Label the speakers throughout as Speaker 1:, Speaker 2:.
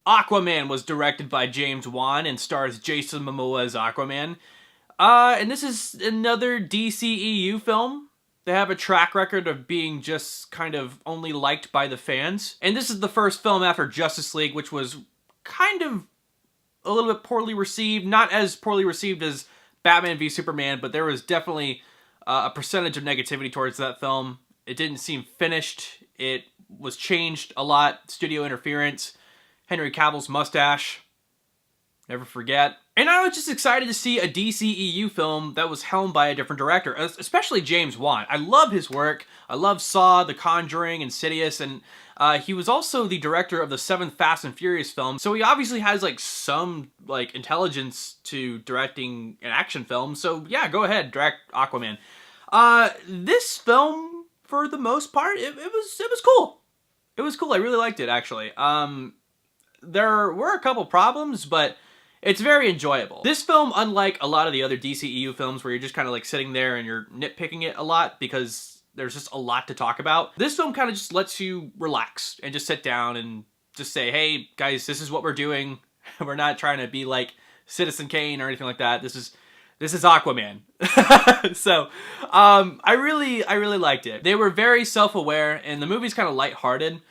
Speaker 1: Aquaman was directed by James Wan and stars Jason Momoa as Aquaman. And this is another DCEU film. They have a track record of being just kind of only liked by the fans. And this is the first film after Justice League, which was kind of a little bit poorly received. Not as poorly received as Batman v Superman, but there was definitely a percentage of negativity towards that film. It didn't seem finished. It was changed a lot. Studio interference. Henry Cavill's mustache. Never forget. And I was just excited to see a DCEU film that was helmed by a different director, especially James Wan. I love his work. I love Saw, The Conjuring, Insidious, and he was also the director of the 7th Fast and Furious film, so he obviously has like some like intelligence to directing an action film. So yeah, go ahead, direct Aquaman. This film, for the most part, it was cool. It was cool. I really liked it, actually. There were a couple problems, but it's very enjoyable. This film, unlike a lot of the other DCEU films where you're just kind of like sitting there and you're nitpicking it a lot because there's just a lot to talk about, this film kind of just lets you relax and just sit down and just say, hey, guys, this is what we're doing. We're not trying to be like Citizen Kane or anything like that. This is Aquaman. So, I really liked it. They were very self-aware, and the movie's kind of lighthearted.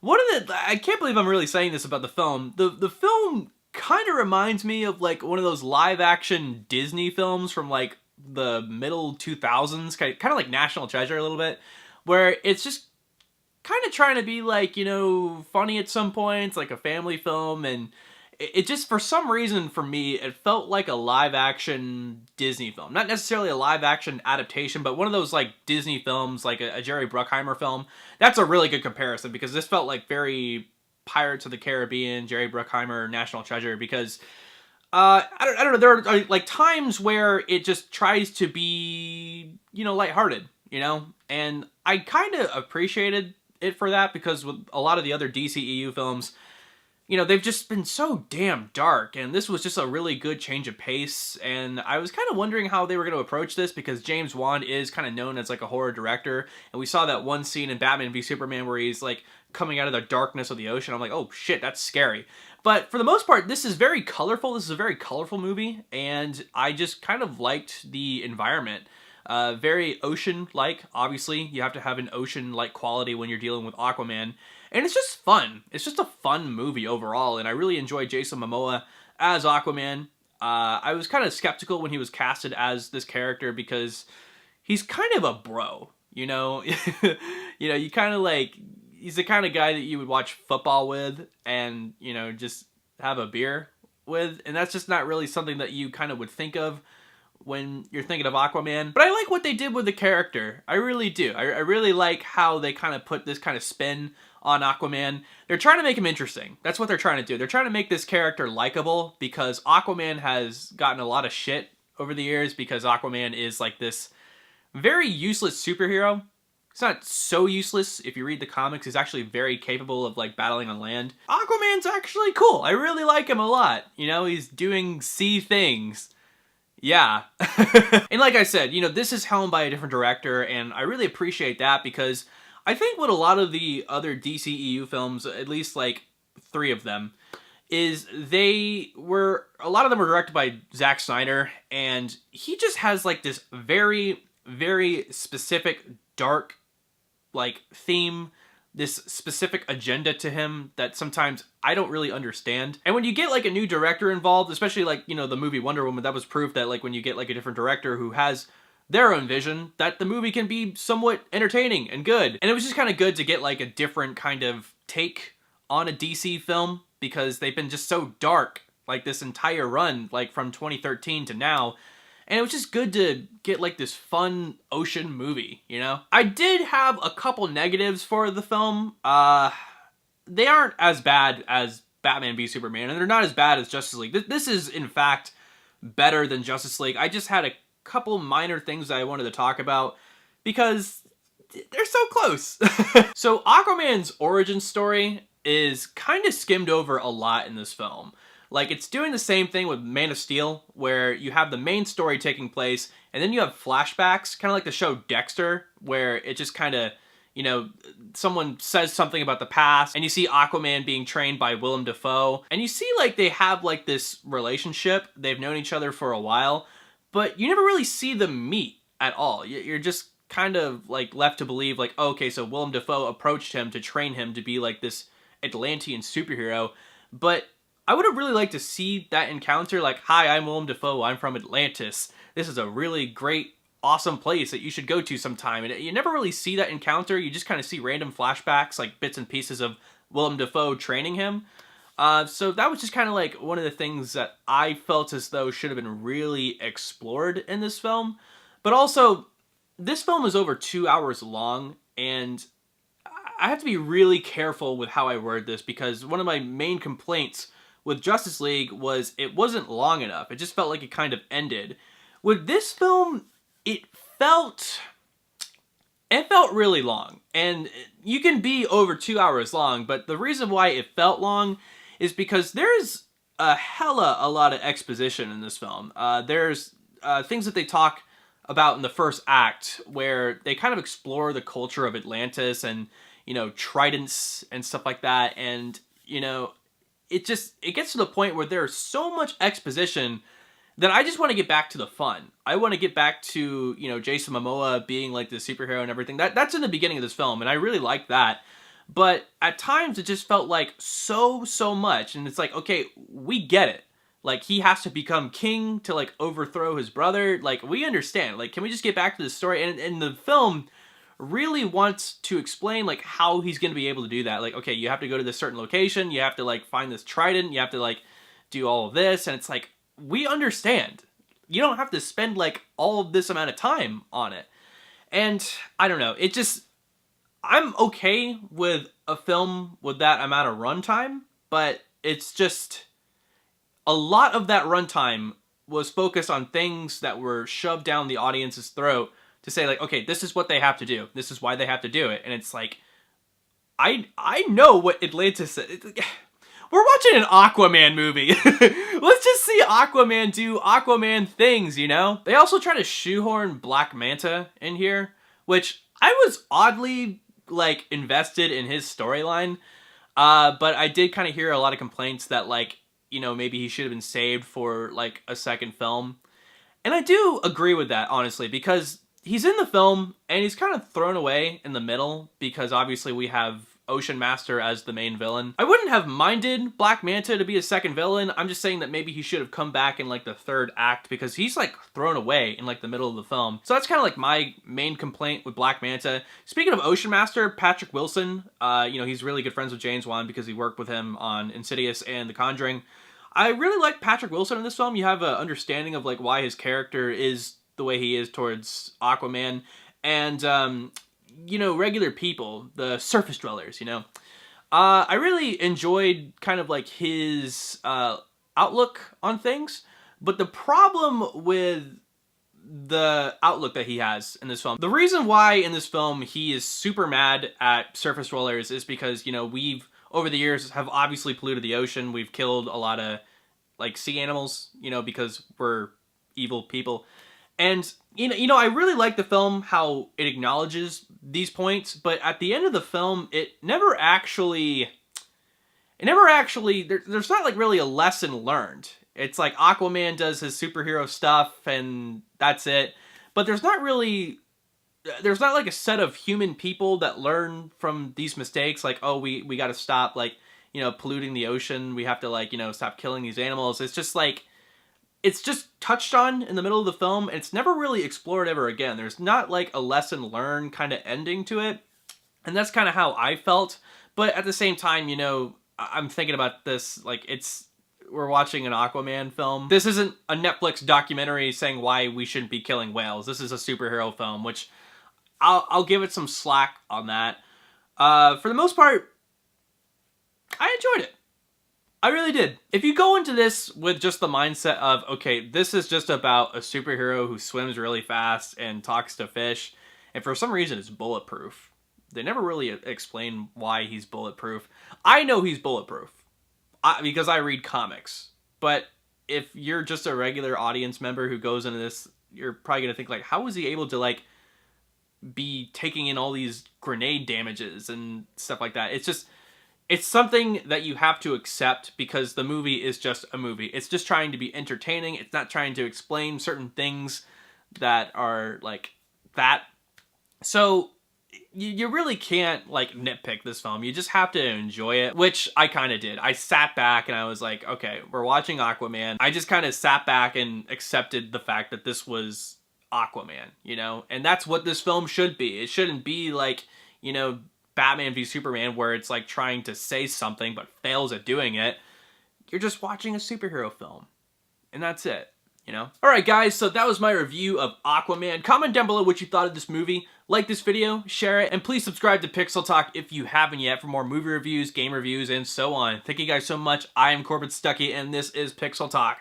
Speaker 1: I can't believe I'm really saying this about the film. The film kind of reminds me of like one of those live action Disney films from like the middle 2000s, kind of like National Treasure a little bit, where it's just kind of trying to be like, you know, funny at some points, like a family film, and it just, for some reason for me, it felt like a live action Disney film. Not necessarily a live action adaptation, but one of those like Disney films, like a Jerry Bruckheimer film. That's a really good comparison, because this felt like very Pirates of the Caribbean, Jerry Bruckheimer, National Treasure, because I don't know, there are like times where it just tries to be, you know, lighthearted, you know, and I kind of appreciated it for that, because with a lot of the other DCEU films, you know, they've just been so damn dark, and this was just a really good change of pace, and I was kind of wondering how they were going to approach this, because James Wan is kind of known as like a horror director, and we saw that one scene in Batman v Superman where he's like coming out of the darkness of the ocean. I'm like, oh shit, that's scary. But for the most part, this is very colorful. This is a very colorful movie, and I just kind of liked the environment. Very ocean-like. Obviously, you have to have an ocean-like quality when you're dealing with Aquaman. And it's just fun. It's just a fun movie overall, and I really enjoyed Jason Momoa as Aquaman. I was kind of skeptical when he was casted as this character, because he's kind of a bro, you know? You know, you kind of like, he's the kind of guy that you would watch football with and, you know, just have a beer with, and that's just not really something that you kind of would think of when you're thinking of Aquaman. But I like what they did with the character. I really do. I really like how they kind of put this kind of spin on Aquaman. They're trying to make him interesting. That's what they're trying to do. They're trying to make this character likable, because Aquaman has gotten a lot of shit over the years, because Aquaman is like this very useless superhero. It's not so useless. If you read the comics, he's actually very capable of like battling on land. Aquaman's actually cool. I really like him a lot. You know, he's doing sea things. Yeah. And like I said, you know, this is helmed by a different director, and I really appreciate that, because I think what a lot of the other DCEU films, at least like 3 of them, is a lot of them were directed by Zack Snyder, and he just has like this very, very specific dark like theme, this specific agenda to him that sometimes I don't really understand. And when you get like a new director involved, especially like, you know, the movie Wonder Woman, that was proof that like when you get like a different director who has their own vision, that the movie can be somewhat entertaining and good. And it was just kind of good to get like a different kind of take on a DC film, because they've been just so dark like this entire run, like from 2013 to now. And it was just good to get like this fun ocean movie, you know? I did have a couple negatives for the film. They aren't as bad as Batman v Superman, and they're not as bad as Justice League. This is, in fact, better than Justice League. I just had a couple minor things that I wanted to talk about, because they're so close. So Aquaman's origin story is kind of skimmed over a lot in this film. Like, it's doing the same thing with Man of Steel, where you have the main story taking place, and then you have flashbacks, kind of like the show Dexter, where it just kind of, you know, someone says something about the past, and you see Aquaman being trained by Willem Dafoe, and you see like they have like this relationship. They've known each other for a while, but you never really see them meet at all. You're just kind of like left to believe like, oh, okay, so Willem Dafoe approached him to train him to be like this Atlantean superhero, but I would have really liked to see that encounter. Like, hi, I'm Willem Dafoe. I'm from Atlantis. This is a really great, awesome place that you should go to sometime. And you never really see that encounter. You just kind of see random flashbacks, like bits and pieces of Willem Dafoe training him. So that was just kind of like one of the things that I felt as though should have been really explored in this film. But also, this film is over 2 hours long, and I have to be really careful with how I word this, because one of my main complaints with Justice League was it wasn't long enough. It just felt like it kind of ended. With this film, it felt really long. And you can be over 2 hours long, but the reason why it felt long is because there's a lot of exposition in this film. There's things that they talk about in the first act where they kind of explore the culture of Atlantis and, you know, tridents and stuff like that. And, you know, it gets to the point where there's so much exposition that I just want to get back to the fun. I want to get back to, you know, Jason Momoa being like the superhero and everything. That's in the beginning of this film, and I really like that. But at times it just felt like so much, and it's like, okay, we get it. Like, he has to become king to like overthrow his brother. Like, we understand. Like, can we just get back to the story? And the film really wants to explain like how he's going to be able to do that. Like, okay, you have to go to this certain location, you have to like find this trident, you have to like do all of this, and it's like, we understand. You don't have to spend like all of this amount of time on it. And I don't know, it just, I'm okay with a film with that amount of runtime, but it's just a lot of that runtime was focused on things that were shoved down the audience's throat to say like, okay, this is what they have to do. This is why they have to do it. And it's like, I know what Atlantis is. We're watching an Aquaman movie. Let's just see Aquaman do Aquaman things, you know? They also try to shoehorn Black Manta in here, which I was oddly, like, invested in his storyline. But I did kind of hear a lot of complaints that, like, you know, maybe he should have been saved for, like, a second film. And I do agree with that, honestly, because he's in the film, and he's kind of thrown away in the middle, because obviously we have Ocean Master as the main villain. I wouldn't have minded Black Manta to be a second villain. I'm just saying that maybe he should have come back in like the third act, because he's like thrown away in like the middle of the film. So that's kind of like my main complaint with Black Manta. Speaking of Ocean Master, Patrick Wilson, you know, he's really good friends with James Wan because he worked with him on Insidious and The Conjuring. I really like Patrick Wilson in this film. You have an understanding of like why his character is the way he is towards Aquaman. And, you know, regular people, the surface dwellers, you know. I really enjoyed kind of like his outlook on things, but the problem with the outlook that he has in this film, the reason why in this film he is super mad at surface dwellers is because, you know, we've, over the years, have obviously polluted the ocean. We've killed a lot of, like, sea animals, you know, because we're evil people. And, you know, I really like the film, how it acknowledges these points, but at the end of the film, there's not, like, really a lesson learned. It's like Aquaman does his superhero stuff, and that's it. But there's not, like, a set of human people that learn from these mistakes, like, oh, we gotta stop, like, you know, polluting the ocean, we have to, like, you know, stop killing these animals. It's just, like, it's just touched on in the middle of the film, and it's never really explored ever again. There's not, like, a lesson learned kind of ending to it, and that's kind of how I felt. But at the same time, you know, I'm thinking about this, like, we're watching an Aquaman film. This isn't a Netflix documentary saying why we shouldn't be killing whales. This is a superhero film, which I'll give it some slack on that. For the most part, I enjoyed it. I really did. If you go into this with just the mindset of, okay, this is just about a superhero who swims really fast and talks to fish, and for some reason it's bulletproof. They never really explain why he's bulletproof. I know he's bulletproof because I read comics. But if you're just a regular audience member who goes into this, you're probably going to think, like, how was he able to, like, be taking in all these grenade damages and stuff like that. It's something that you have to accept because the movie is just a movie. It's just trying to be entertaining. It's not trying to explain certain things that are like that. So you really can't like nitpick this film. You just have to enjoy it, which I kind of did. I sat back and I was like, okay, we're watching Aquaman. I just kind of sat back and accepted the fact that this was Aquaman, you know? And that's what this film should be. It shouldn't be like, you know, Batman v Superman where it's like trying to say something but fails at doing it. You're just watching a superhero film. And that's it. You know? Alright guys, so that was my review of Aquaman. Comment down below what you thought of this movie. Like this video, share it, and please subscribe to PixelTalk if you haven't yet for more movie reviews, game reviews, and so on. Thank you guys so much. I am Corbin Stuckey, and this is PixelTalk.